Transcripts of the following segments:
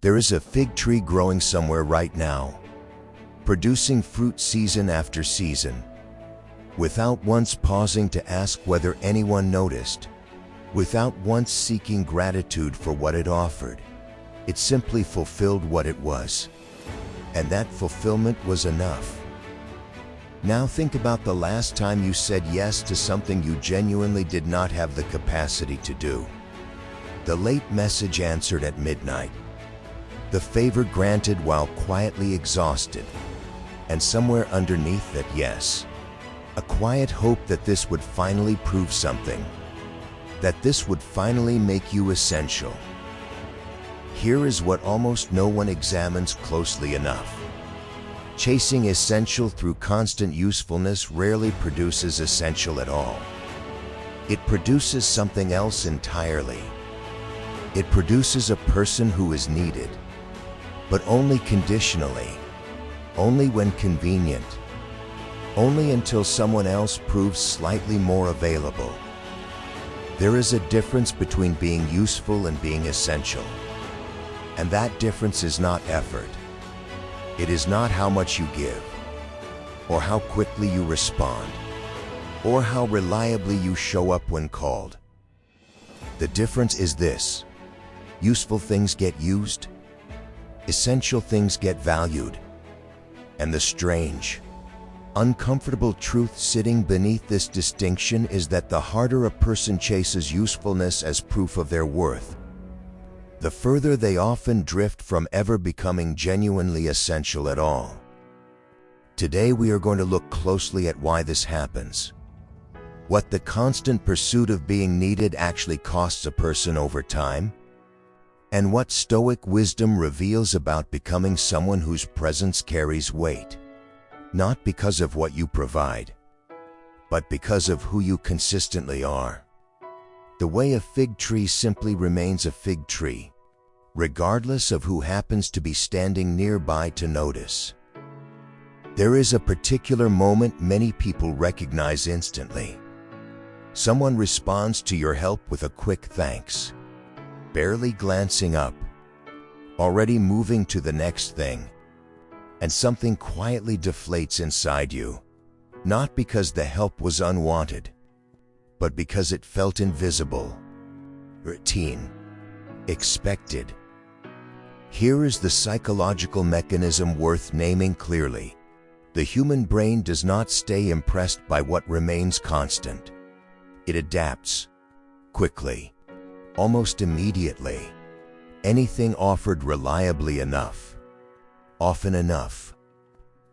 There is a fig tree growing somewhere right now, producing fruit season after season, without once pausing to ask whether anyone noticed, without once seeking gratitude for what it offered. It simply fulfilled what it was, and that fulfillment was enough. Now think about the last time you said yes to something you genuinely did not have the capacity to do. The late message answered at midnight. The favor granted while quietly exhausted. And somewhere underneath that yes, a quiet hope that this would finally prove something, that this would finally make you essential. Here is what almost no one examines closely enough. Chasing essential through constant usefulness rarely produces essential at all. It produces something else entirely. It produces a person who is needed, but only conditionally, only when convenient, only until someone else proves slightly more available. There is a difference between being useful and being essential, and that difference is not effort. It is not how much you give, or how quickly you respond, or how reliably you show up when called. The difference is this: useful things get used, essential things get valued. And the strange, uncomfortable truth sitting beneath this distinction is that the harder a person chases usefulness as proof of their worth, the further they often drift from ever becoming genuinely essential at all. Today we are going to look closely at why this happens, what the constant pursuit of being needed actually costs a person over time, and what Stoic wisdom reveals about becoming someone whose presence carries weight, not because of what you provide, but because of who you consistently are. The way a fig tree simply remains a fig tree, regardless of who happens to be standing nearby to notice. There is a particular moment many people recognize instantly. Someone responds to your help with a quick thanks, barely glancing up, already moving to the next thing, and something quietly deflates inside you, not because the help was unwanted, but because it felt invisible, routine, expected. Here is the psychological mechanism worth naming clearly. The human brain does not stay impressed by what remains constant. It adapts quickly, almost immediately. Anything offered reliably enough, often enough,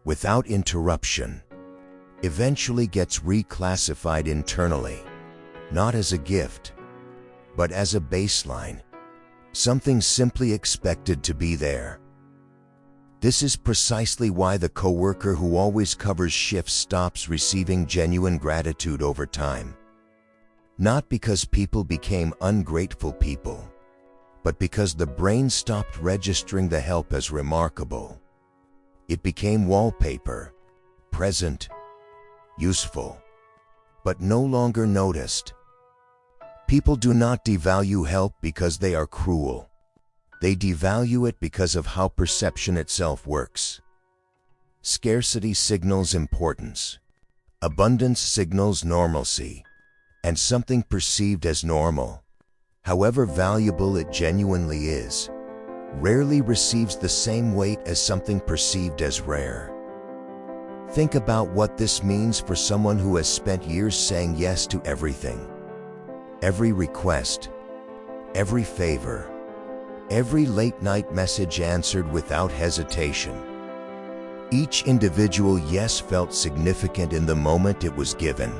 without interruption, eventually gets reclassified internally, not as a gift, but as a baseline, something simply expected to be there. This is precisely why the coworker who always covers shifts stops receiving genuine gratitude over time. Not because people became ungrateful people, but because the brain stopped registering the help as remarkable. It became wallpaper, present, useful, but no longer noticed. People do not devalue help because they are cruel. They devalue it because of how perception itself works. Scarcity signals importance. Abundance signals normalcy. And something perceived as normal, however valuable it genuinely is, rarely receives the same weight as something perceived as rare. Think about what this means for someone who has spent years saying yes to everything. Every request, every favor, every late-night message answered without hesitation. Each individual yes felt significant in the moment it was given.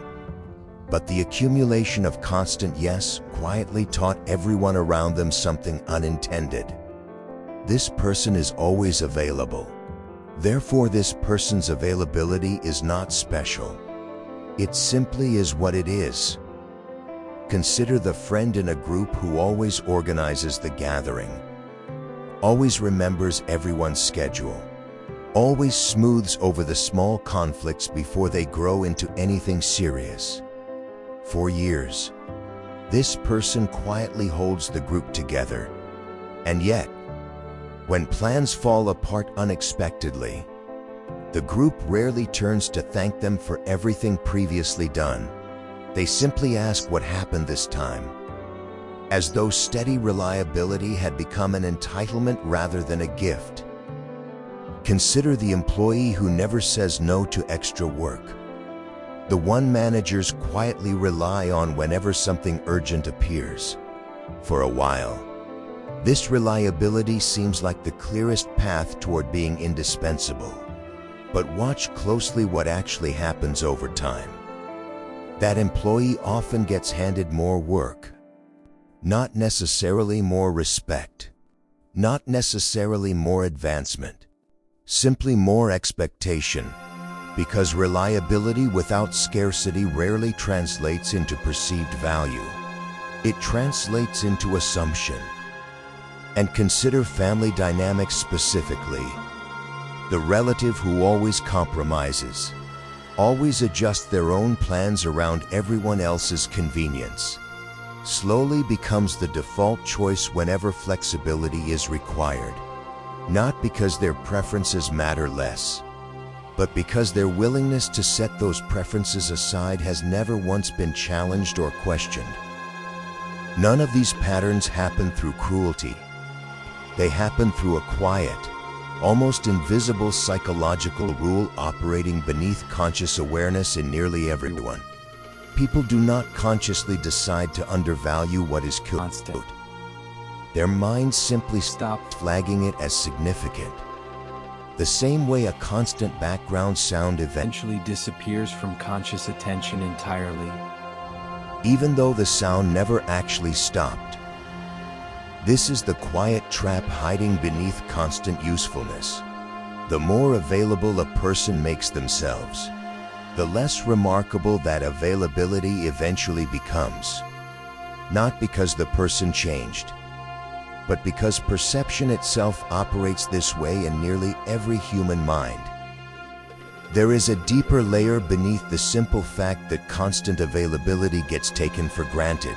But the accumulation of constant yes quietly taught everyone around them something unintended. This person is always available. Therefore, this person's availability is not special. It simply is what it is. Consider the friend in a group who always organizes the gathering, always remembers everyone's schedule, always smooths over the small conflicts before they grow into anything serious. For years, this person quietly holds the group together. And yet, When plans fall apart unexpectedly, the group rarely turns to thank them for everything previously done. They simply ask what happened this time, as though steady reliability had become an entitlement rather than a gift. Consider the employee who never says no to extra work, the one managers quietly rely on whenever something urgent appears. For a while, this reliability seems like the clearest path toward being indispensable. But watch closely what actually happens over time. That employee often gets handed more work, not necessarily more respect, not necessarily more advancement, simply more expectation, because reliability without scarcity rarely translates into perceived value. It translates into assumption. And consider family dynamics specifically. The relative who always compromises, always adjusts their own plans around everyone else's convenience, slowly becomes the default choice whenever flexibility is required, not because their preferences matter less, but because their willingness to set those preferences aside has never once been challenged or questioned. None of these patterns happen through cruelty. They happen through a quiet, almost invisible psychological rule operating beneath conscious awareness in nearly everyone. People do not consciously decide to undervalue what is constant. Their minds simply stop flagging it as significant. The same way a constant background sound eventually disappears from conscious attention entirely, even though the sound never actually stopped. This is the quiet trap hiding beneath constant usefulness. The more available a person makes themselves, the less remarkable that availability eventually becomes. Not because the person changed, but because perception itself operates this way in nearly every human mind. There is a deeper layer beneath the simple fact that constant availability gets taken for granted.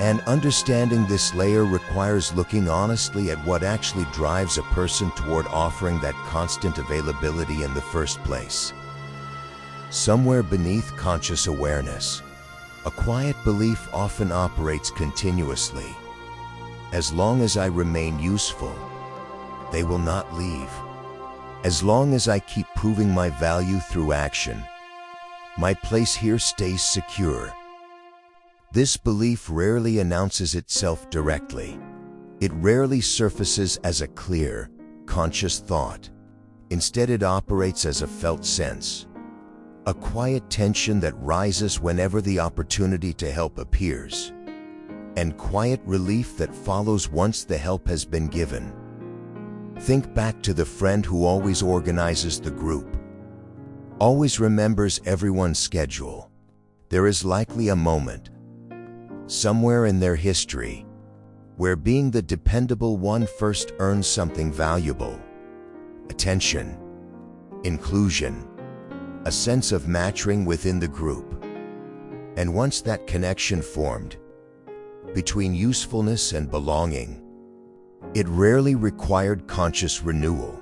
And understanding this layer requires looking honestly at what actually drives a person toward offering that constant availability in the first place. Somewhere beneath conscious awareness, a quiet belief often operates continuously. As long as I remain useful, they will not leave. As long as I keep proving my value through action, my place here stays secure. This belief rarely announces itself directly. It rarely surfaces as a clear, conscious thought. Instead, it operates as a felt sense, a quiet tension that rises whenever the opportunity to help appears, and quiet relief that follows once the help has been given. Think back to the friend who always organizes the group, always remembers everyone's schedule. There is likely a moment, somewhere in their history, where being the dependable one first earns something valuable: attention, inclusion, a sense of matching within the group. And once that connection formed, between usefulness and belonging, it rarely required conscious renewal.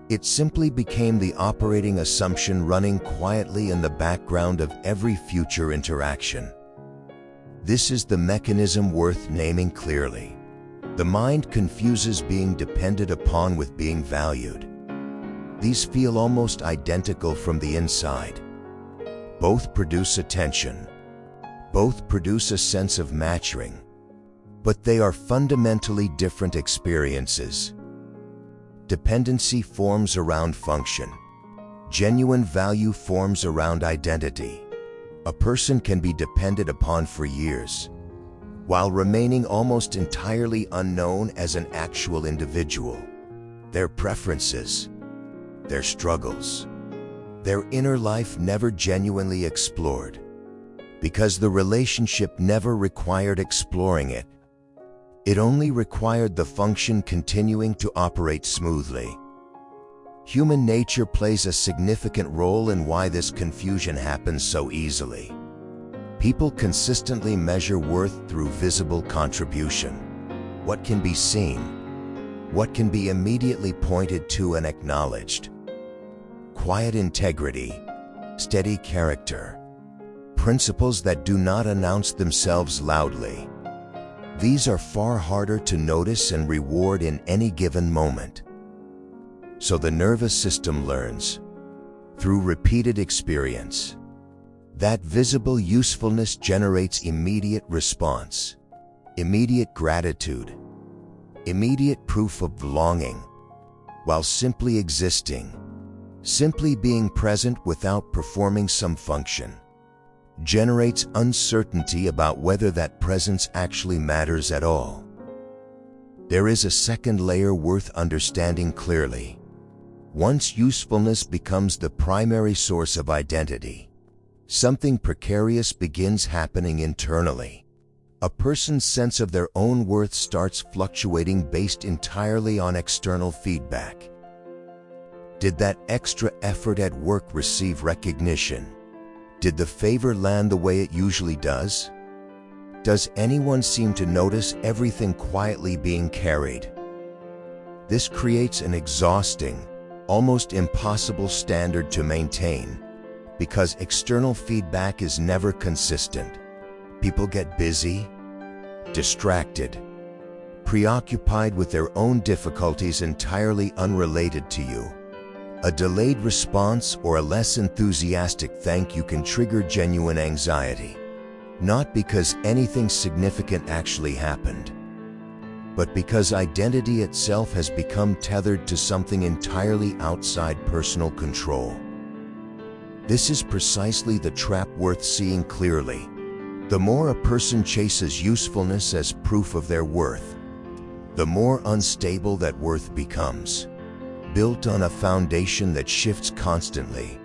It simply became the operating assumption running quietly in the background of every future interaction. This is the mechanism worth naming clearly. The mind confuses being depended upon with being valued. These feel almost identical from the inside. Both produce attention. Both produce a sense of matching. But they are fundamentally different experiences. Dependency forms around function. Genuine value forms around identity. A person can be depended upon for years, while remaining almost entirely unknown as an actual individual. Their preferences, their struggles, their inner life never genuinely explored, because the relationship never required exploring it. It only required the function continuing to operate smoothly. Human nature plays a significant role in why this confusion happens so easily. People consistently measure worth through visible contribution, what can be seen, what can be immediately pointed to and acknowledged. Quiet integrity, steady character, principles that do not announce themselves loudly. These are far harder to notice and reward in any given moment. So the nervous system learns, through repeated experience, that visible usefulness generates immediate response, immediate gratitude, immediate proof of belonging, while simply existing, simply being present without performing some function, generates uncertainty about whether that presence actually matters at all. There is a second layer worth understanding clearly. Once usefulness becomes the primary source of identity, something precarious begins happening internally. A person's sense of their own worth starts fluctuating based entirely on external feedback. Did that extra effort at work receive recognition? Did the favor land the way it usually does? Does anyone seem to notice everything quietly being carried? This creates an exhausting, almost impossible standard to maintain, because external feedback is never consistent. People get busy, distracted, preoccupied with their own difficulties entirely unrelated to you. A delayed response or a less enthusiastic thank you can trigger genuine anxiety, not because anything significant actually happened, but because identity itself has become tethered to something entirely outside personal control. This is precisely the trap worth seeing clearly. The more a person chases usefulness as proof of their worth, the more unstable that worth becomes, built on a foundation that shifts constantly,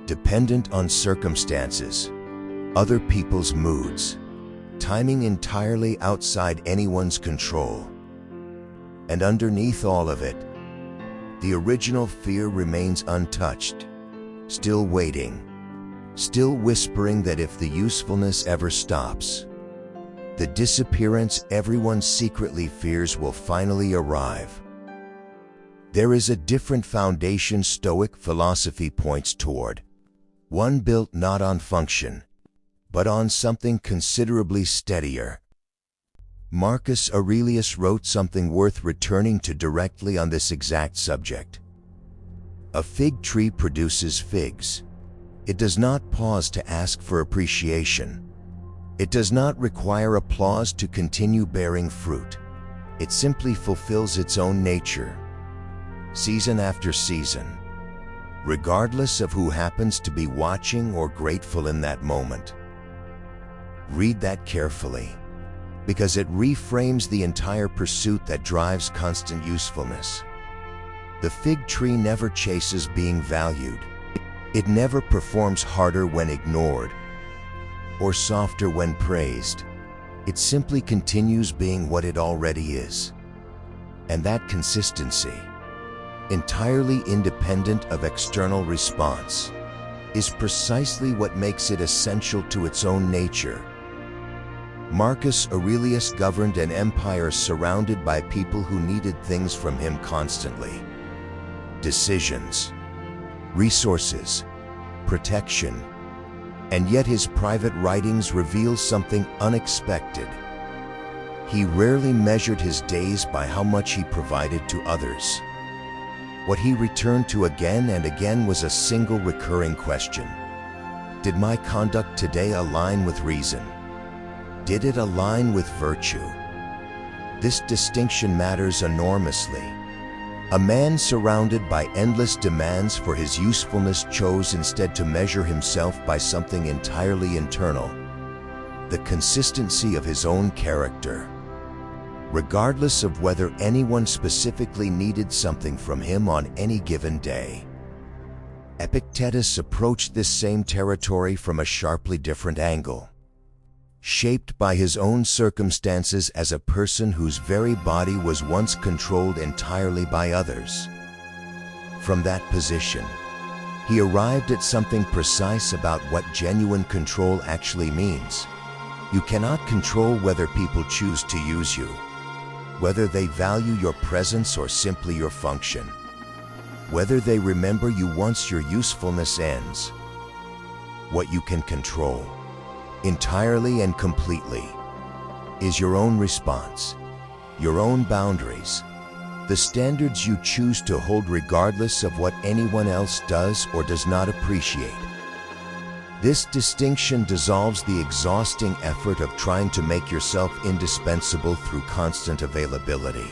dependent on circumstances, other people's moods, timing entirely outside anyone's control. And underneath all of it, the original fear remains untouched, still waiting, still whispering that if the usefulness ever stops, the disappearance everyone secretly fears will finally arrive. There is a different foundation Stoic philosophy points toward, one built not on function, but on something considerably steadier. Marcus Aurelius wrote something worth returning to directly on this exact subject. A fig tree produces figs. It does not pause to ask for appreciation. It does not require applause to continue bearing fruit. It simply fulfills its own nature, season after season, regardless of who happens to be watching or grateful in that moment. Read that carefully, because it reframes the entire pursuit that drives constant usefulness. The fig tree never chases being valued. It never performs harder when ignored, or softer when praised. It simply continues being what it already is. And that consistency, entirely independent of external response, is precisely what makes it essential to its own nature. Marcus Aurelius governed an empire surrounded by people who needed things from him constantly: decisions, resources, protection, and yet his private writings reveal something unexpected. He rarely measured his days by how much he provided to others. What he returned to again and again was a single recurring question: did my conduct today align with reason? Did it align with virtue? This distinction matters enormously. A man surrounded by endless demands for his usefulness chose instead to measure himself by something entirely internal: the consistency of his own character. Regardless of whether anyone specifically needed something from him on any given day. Epictetus approached this same territory from a sharply different angle. Shaped by his own circumstances as a person whose very body was once controlled entirely by others. From that position, he arrived at something precise about what genuine control actually means. You cannot control whether people choose to use you. whether they value your presence or simply your function, whether they remember you once your usefulness ends. What you can control, entirely and completely, is your own response, your own boundaries, the standards you choose to hold regardless of what anyone else does or does not appreciate. This distinction dissolves the exhausting effort of trying to make yourself indispensable through constant availability.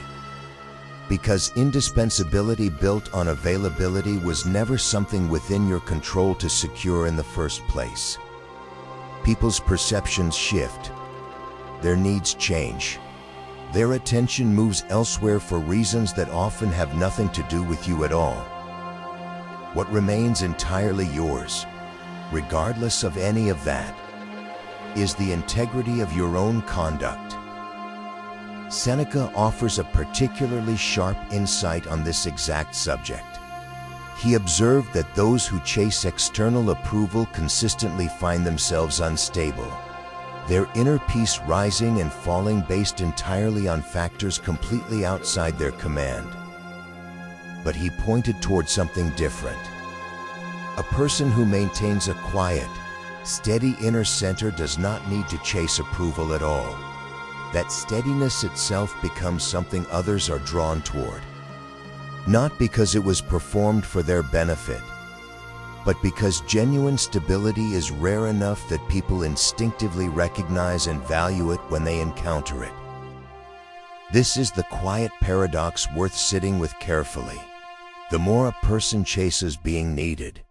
Because indispensability built on availability was never something within your control to secure in the first place. People's perceptions shift. Their needs change. Their attention moves elsewhere for reasons that often have nothing to do with you at all. What remains entirely yours, regardless of any of that, is the integrity of your own conduct. Seneca offers a particularly sharp insight on this exact subject. He observed that those who chase external approval consistently find themselves unstable, their inner peace rising and falling based entirely on factors completely outside their command. But he pointed toward something different. A person who maintains a quiet, steady inner center does not need to chase approval at all. That steadiness itself becomes something others are drawn toward. Not because it was performed for their benefit, but because genuine stability is rare enough that people instinctively recognize and value it when they encounter it. This is the quiet paradox worth sitting with carefully. The more a person chases being needed,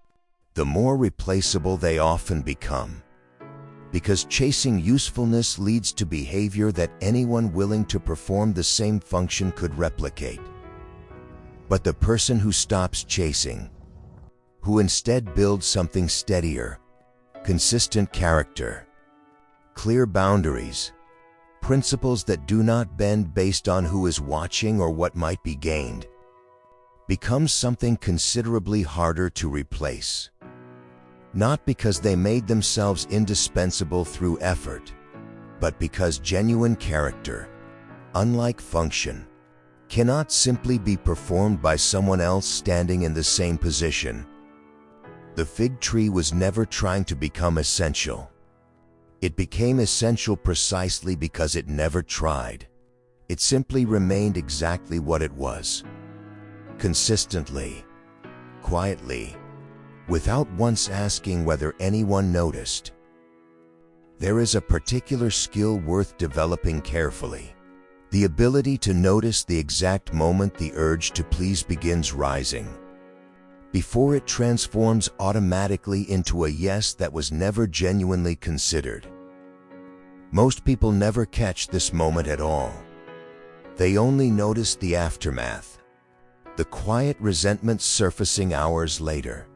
the more replaceable they often become. Because chasing usefulness leads to behavior that anyone willing to perform the same function could replicate. But the person who stops chasing, who instead builds something steadier, consistent character, clear boundaries, principles that do not bend based on who is watching or what might be gained, becomes something considerably harder to replace. Not because they made themselves indispensable through effort, but because genuine character, unlike function, cannot simply be performed by someone else standing in the same position. The fig tree was never trying to become essential. It became essential precisely because it never tried. It simply remained exactly what it was. Consistently, quietly, without once asking whether anyone noticed. There is a particular skill worth developing carefully. The ability to notice the exact moment the urge to please begins rising, before it transforms automatically into a yes that was never genuinely considered. Most people never catch this moment at all. They only notice the aftermath, the quiet resentment surfacing hours later,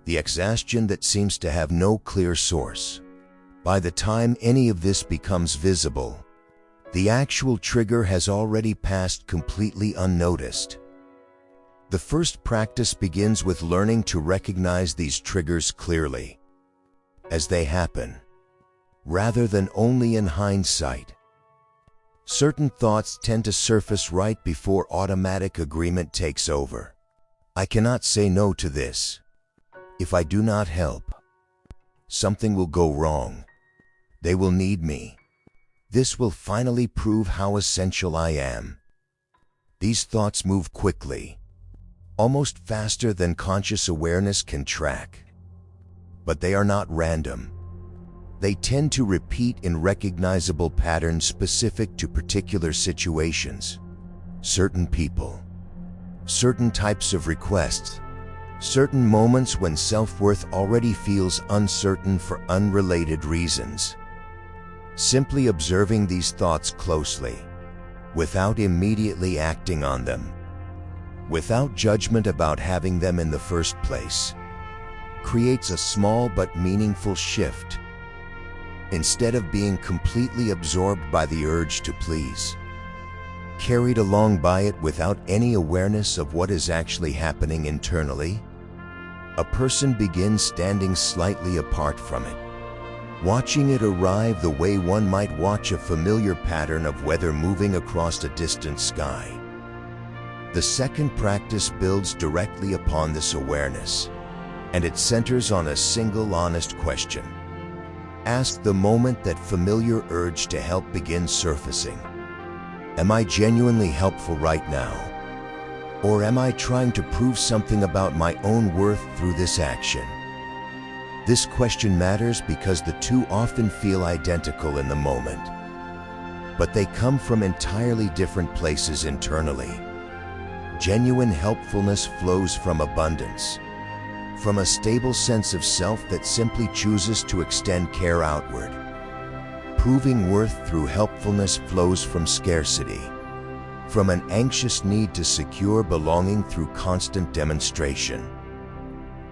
the exhaustion that seems to have no clear source. By the time any of this becomes visible, the actual trigger has already passed completely unnoticed. The first practice begins with learning to recognize these triggers clearly, as they happen, rather than only in hindsight. Certain thoughts tend to surface right before automatic agreement takes over. I cannot say no to this. If I do not help, something will go wrong. They will need me. This will finally prove how essential I am. These thoughts move quickly, almost faster than conscious awareness can track. But they are not random. They tend to repeat in recognizable patterns specific to particular situations, certain people, certain types of requests, certain moments when self-worth already feels uncertain for unrelated reasons. Simply observing these thoughts closely, without immediately acting on them, without judgment about having them in the first place, creates a small but meaningful shift. Instead of being completely absorbed by the urge to please, carried along by it without any awareness of what is actually happening internally, a person begins standing slightly apart from it. watching it arrive the way one might watch a familiar pattern of weather moving across a distant sky. The second practice builds directly upon this awareness, and it centers on a single honest question. Ask the moment that familiar urge to help begins surfacing. Am I genuinely helpful right now? Or am I trying to prove something about my own worth through this action? This question matters because the two often feel identical in the moment, but they come from entirely different places internally. Genuine helpfulness flows from abundance, from a stable sense of self that simply chooses to extend care outward. Proving worth through helpfulness flows from scarcity, from an anxious need to secure belonging through constant demonstration.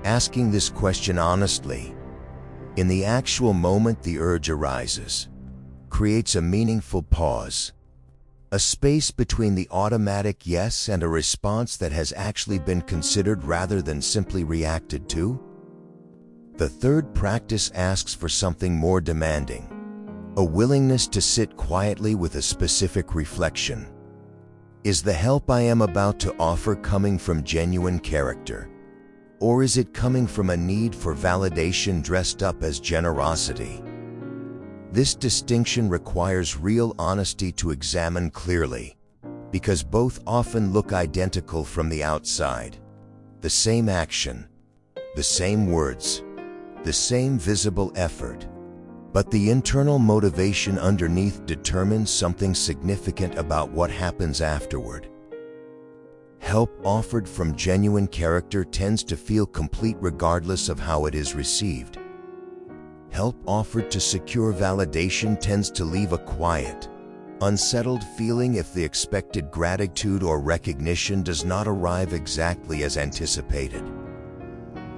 Asking this question honestly, in the actual moment the urge arises, creates a meaningful pause, a space between the automatic yes and a response that has actually been considered rather than simply reacted to. The third practice asks for something more demanding, a willingness to sit quietly with a specific reflection. Is the help I am about to offer coming from genuine character? Or is it coming from a need for validation dressed up as generosity? This distinction requires real honesty to examine clearly, because both often look identical from the outside. The same action, the same words, the same visible effort, but the internal motivation underneath determines something significant about what happens afterward. Help offered from genuine character tends to feel complete regardless of how it is received. Help offered to secure validation tends to leave a quiet, unsettled feeling if the expected gratitude or recognition does not arrive exactly as anticipated.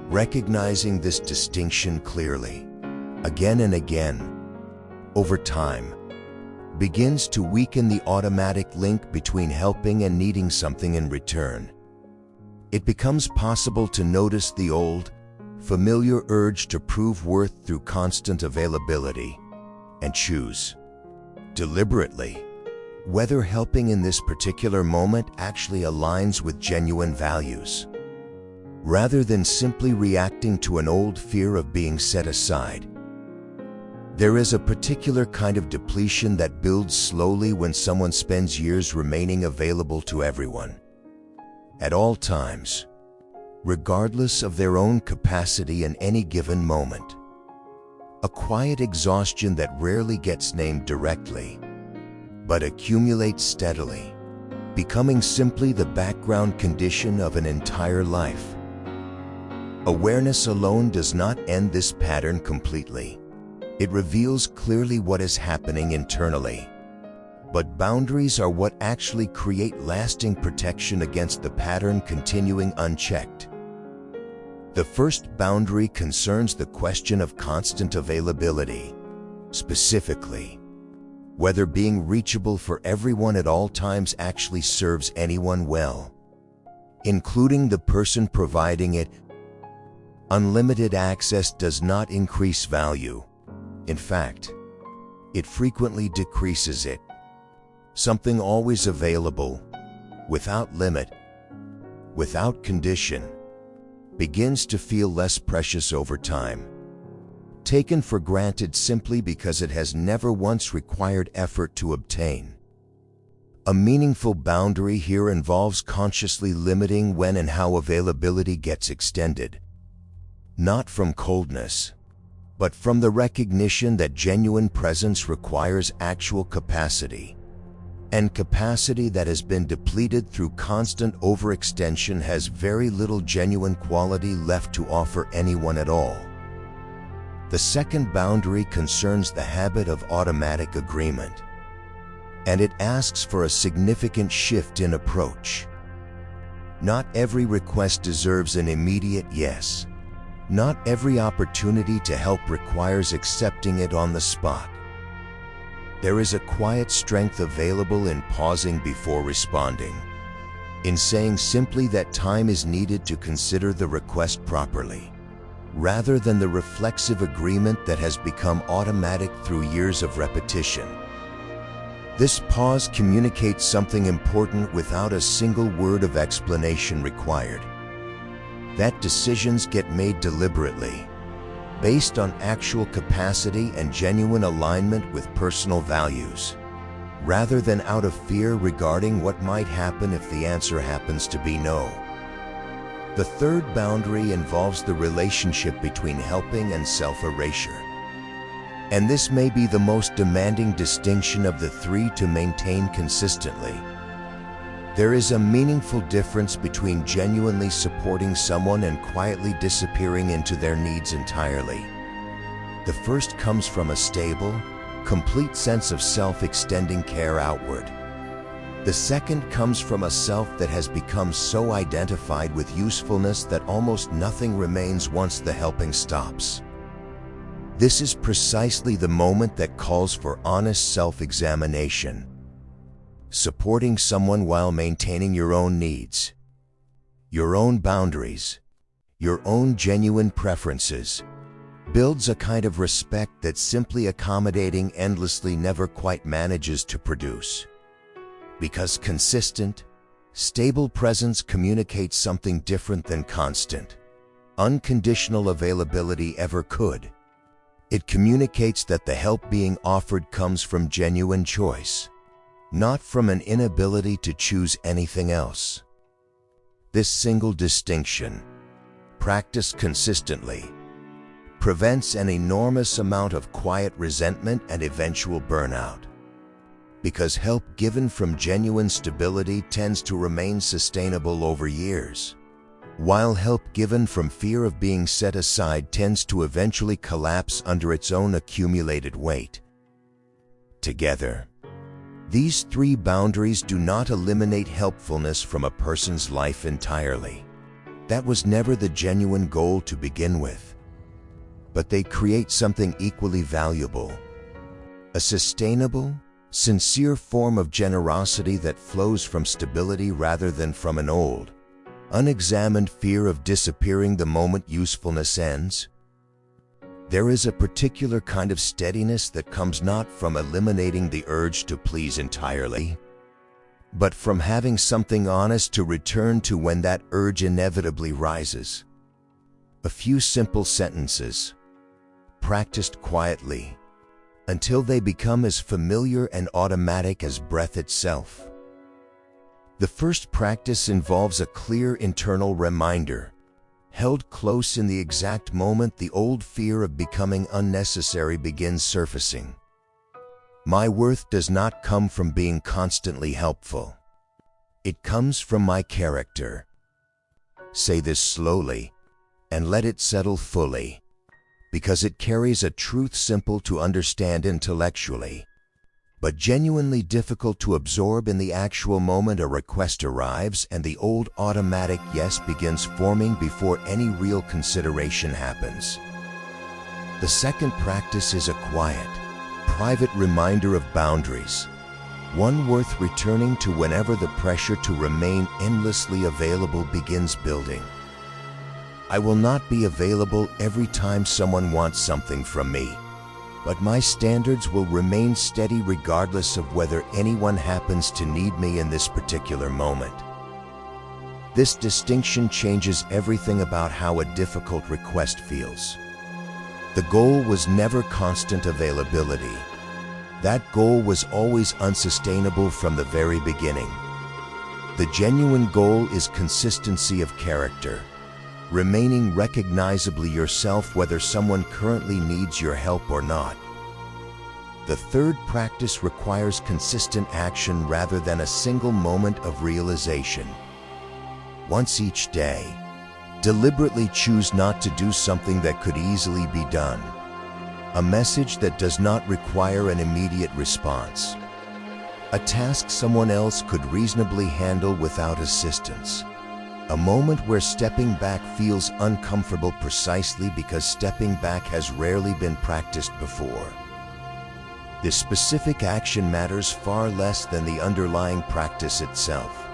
Recognizing this distinction clearly, again and again, over time, begins to weaken the automatic link between helping and needing something in return. It becomes possible to notice the old, familiar urge to prove worth through constant availability, and choose, deliberately, whether helping in this particular moment actually aligns with genuine values. Rather than simply reacting to an old fear of being set aside. There is a particular kind of depletion that builds slowly when someone spends years remaining available to everyone, at all times, regardless of their own capacity in any given moment. A quiet exhaustion that rarely gets named directly, but accumulates steadily, becoming simply the background condition of an entire life. Awareness alone does not end this pattern completely. It reveals clearly what is happening internally. But boundaries are what actually create lasting protection against the pattern continuing unchecked. The first boundary concerns the question of constant availability, specifically, whether being reachable for everyone at all times actually serves anyone well, including the person providing it. Unlimited access does not increase value. In fact, it frequently decreases it. Something always available, without limit, without condition, begins to feel less precious over time, taken for granted simply because it has never once required effort to obtain. A meaningful boundary here involves consciously limiting when and how availability gets extended, not from coldness, but from the recognition that genuine presence requires actual capacity, and capacity that has been depleted through constant overextension has very little genuine quality left to offer anyone at all. The second boundary concerns the habit of automatic agreement, and it asks for a significant shift in approach. Not every request deserves an immediate yes. Not every opportunity to help requires accepting it on the spot. There is a quiet strength available in pausing before responding, in saying simply that time is needed to consider the request properly, rather than the reflexive agreement that has become automatic through years of repetition. This pause communicates something important without a single word of explanation required. That decisions get made deliberately, based on actual capacity and genuine alignment with personal values, rather than out of fear regarding what might happen if the answer happens to be no. The third boundary involves the relationship between helping and self-erasure. And this may be the most demanding distinction of the three to maintain consistently. There is a meaningful difference between genuinely supporting someone and quietly disappearing into their needs entirely. The first comes from a stable, complete sense of self-extending care outward. The second comes from a self that has become so identified with usefulness that almost nothing remains once the helping stops. This is precisely the moment that calls for honest self-examination. Supporting someone while maintaining your own needs, your own boundaries, your own genuine preferences, builds a kind of respect that simply accommodating endlessly never quite manages to produce. Because consistent, stable presence communicates something different than constant, unconditional availability ever could. It communicates that the help being offered comes from genuine choice, not from an inability to choose anything else. This single distinction, practiced consistently, prevents an enormous amount of quiet resentment and eventual burnout. Because help given from genuine stability tends to remain sustainable over years, while help given from fear of being set aside tends to eventually collapse under its own accumulated weight. Together, these three boundaries do not eliminate helpfulness from a person's life entirely. That was never the genuine goal to begin with. But they create something equally valuable, a sustainable, sincere form of generosity that flows from stability rather than from an old, unexamined fear of disappearing the moment usefulness ends. There is a particular kind of steadiness that comes not from eliminating the urge to please entirely, but from having something honest to return to when that urge inevitably rises. A few simple sentences, practiced quietly, until they become as familiar and automatic as breath itself. The first practice involves a clear internal reminder, held close in the exact moment the old fear of becoming unnecessary begins surfacing. My worth does not come from being constantly helpful. It comes from my character. Say this slowly, and let it settle fully, because it carries a truth simple to understand intellectually, but genuinely difficult to absorb in the actual moment a request arrives and the old automatic yes begins forming before any real consideration happens. The second practice is a quiet, private reminder of boundaries, one worth returning to whenever the pressure to remain endlessly available begins building. I will not be available every time someone wants something from me, but my standards will remain steady regardless of whether anyone happens to need me in this particular moment. This distinction changes everything about how a difficult request feels. The goal was never constant availability. That goal was always unsustainable from the very beginning. The genuine goal is consistency of character, remaining recognizably yourself whether someone currently needs your help or not. The third practice requires consistent action rather than a single moment of realization. Once each day, deliberately choose not to do something that could easily be done, a message that does not require an immediate response, a task someone else could reasonably handle without assistance. A moment where stepping back feels uncomfortable precisely because stepping back has rarely been practiced before. This specific action matters far less than the underlying practice itself.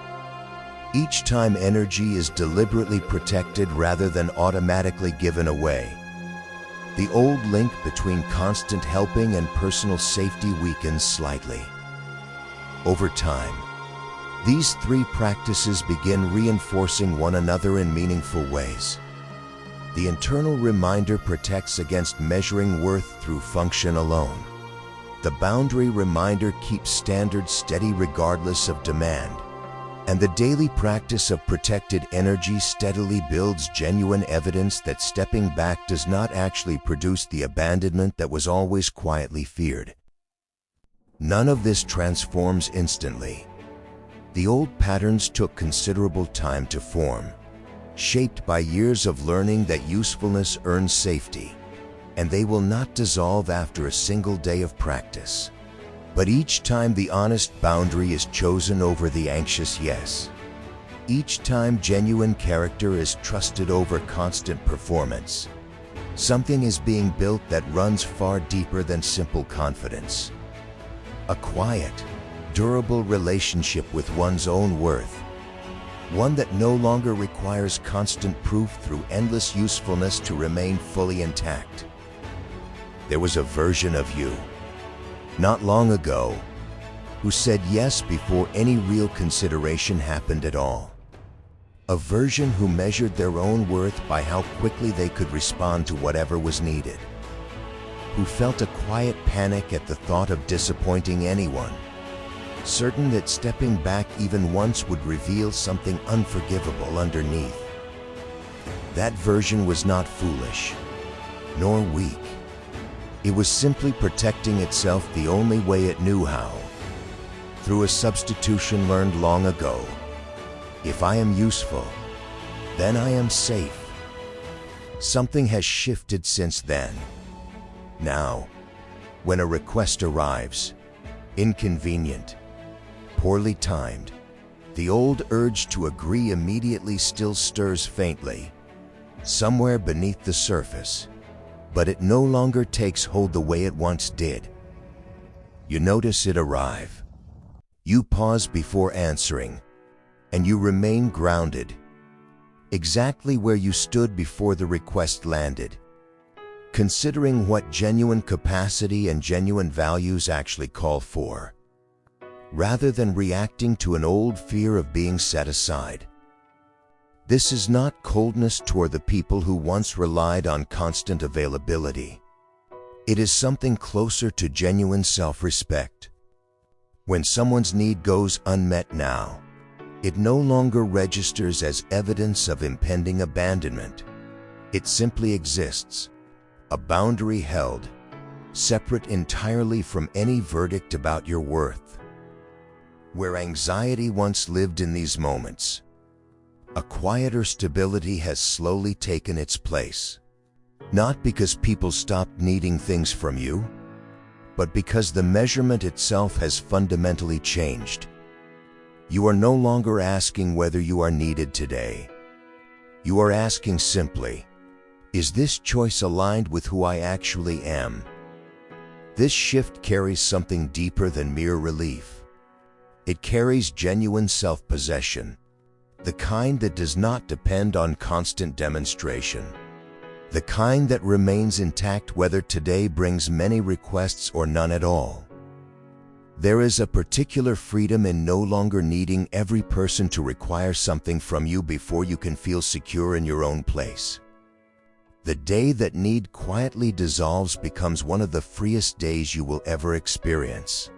Each time energy is deliberately protected rather than automatically given away. The old link between constant helping and personal safety weakens slightly. Over time, these three practices begin reinforcing one another in meaningful ways. The internal reminder protects against measuring worth through function alone. The boundary reminder keeps standards steady regardless of demand. And the daily practice of protected energy steadily builds genuine evidence that stepping back does not actually produce the abandonment that was always quietly feared. None of this transforms instantly. The old patterns took considerable time to form, shaped by years of learning that usefulness earns safety, and they will not dissolve after a single day of practice. But each time the honest boundary is chosen over the anxious yes, each time genuine character is trusted over constant performance, something is being built that runs far deeper than simple confidence. A quiet, durable relationship with one's own worth, one that no longer requires constant proof through endless usefulness to remain fully intact. There was a version of you, not long ago, who said yes before any real consideration happened at all. A version who measured their own worth by how quickly they could respond to whatever was needed. Who felt a quiet panic at the thought of disappointing anyone, certain that stepping back even once would reveal something unforgivable underneath. That version was not foolish, nor weak. It was simply protecting itself the only way it knew how, through a substitution learned long ago. If I am useful, then I am safe. Something has shifted since then. Now, when a request arrives, inconvenient, poorly timed, the old urge to agree immediately still stirs faintly, somewhere beneath the surface. But it no longer takes hold the way it once did. You notice it arrive. You pause before answering, and you remain grounded, exactly where you stood before the request landed, considering what genuine capacity and genuine values actually call for, rather than reacting to an old fear of being set aside. This is not coldness toward the people who once relied on constant availability. It is something closer to genuine self-respect. When someone's need goes unmet now, it no longer registers as evidence of impending abandonment. It simply exists, a boundary held, separate entirely from any verdict about your worth. Where anxiety once lived in these moments, a quieter stability has slowly taken its place. Not because people stopped needing things from you, but because the measurement itself has fundamentally changed. You are no longer asking whether you are needed today. You are asking simply, is this choice aligned with who I actually am? This shift carries something deeper than mere relief. It carries genuine self-possession. The kind that does not depend on constant demonstration. The kind that remains intact whether today brings many requests or none at all. There is a particular freedom in no longer needing every person to require something from you before you can feel secure in your own place. The day that need quietly dissolves becomes one of the freest days you will ever experience.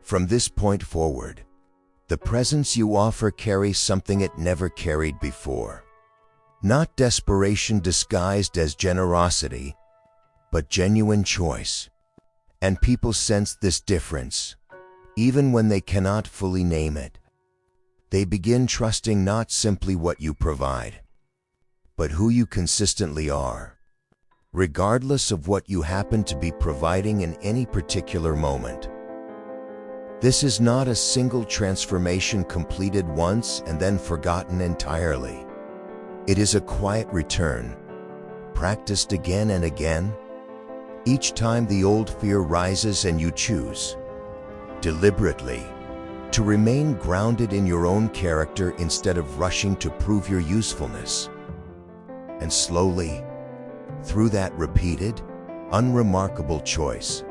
From this point forward, the presence you offer carries something it never carried before. Not desperation disguised as generosity, but genuine choice. And people sense this difference, even when they cannot fully name it. They begin trusting not simply what you provide, but who you consistently are, regardless of what you happen to be providing in any particular moment. This is not a single transformation completed once and then forgotten entirely. It is a quiet return, practiced again and again. Each time the old fear rises and you choose, deliberately, to remain grounded in your own character instead of rushing to prove your usefulness. And slowly, through that repeated, unremarkable choice,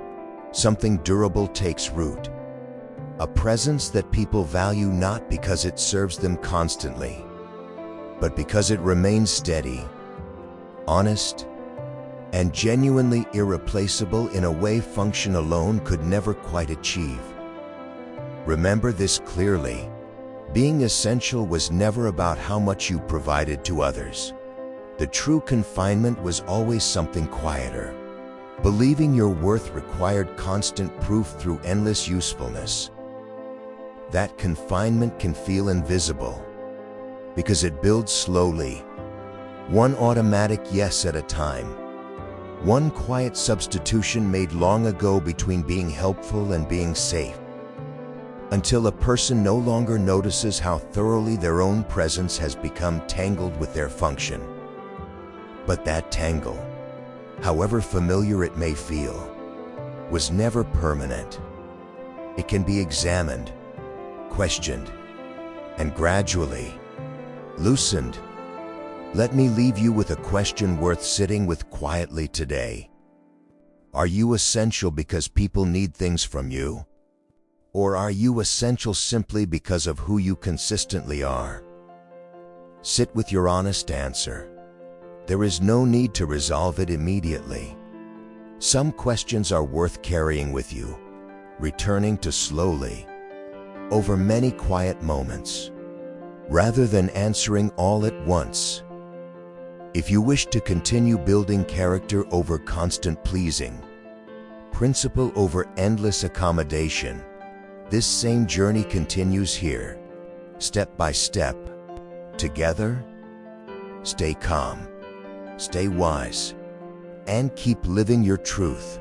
something durable takes root. A presence that people value not because it serves them constantly, but because it remains steady, honest, and genuinely irreplaceable in a way function alone could never quite achieve. Remember this clearly. Being essential was never about how much you provided to others. The true confinement was always something quieter. Believing your worth required constant proof through endless usefulness. That confinement can feel invisible because it builds slowly, one automatic yes at a time, one quiet substitution made long ago between being helpful and being safe, until a person no longer notices how thoroughly their own presence has become tangled with their function. But that tangle, however familiar it may feel, was never permanent. It can be examined, questioned, and gradually loosened. Let me leave you with a question worth sitting with quietly today. Are you essential because people need things from you? Or are you essential simply because of who you consistently are? Sit with your honest answer. There is no need to resolve it immediately. Some questions are worth carrying with you, returning to slowly, over many quiet moments, rather than answering all at once. If you wish to continue building character over constant pleasing, principle over endless accommodation, this same journey continues here, step by step. Together, stay calm, stay wise, and keep living your truth.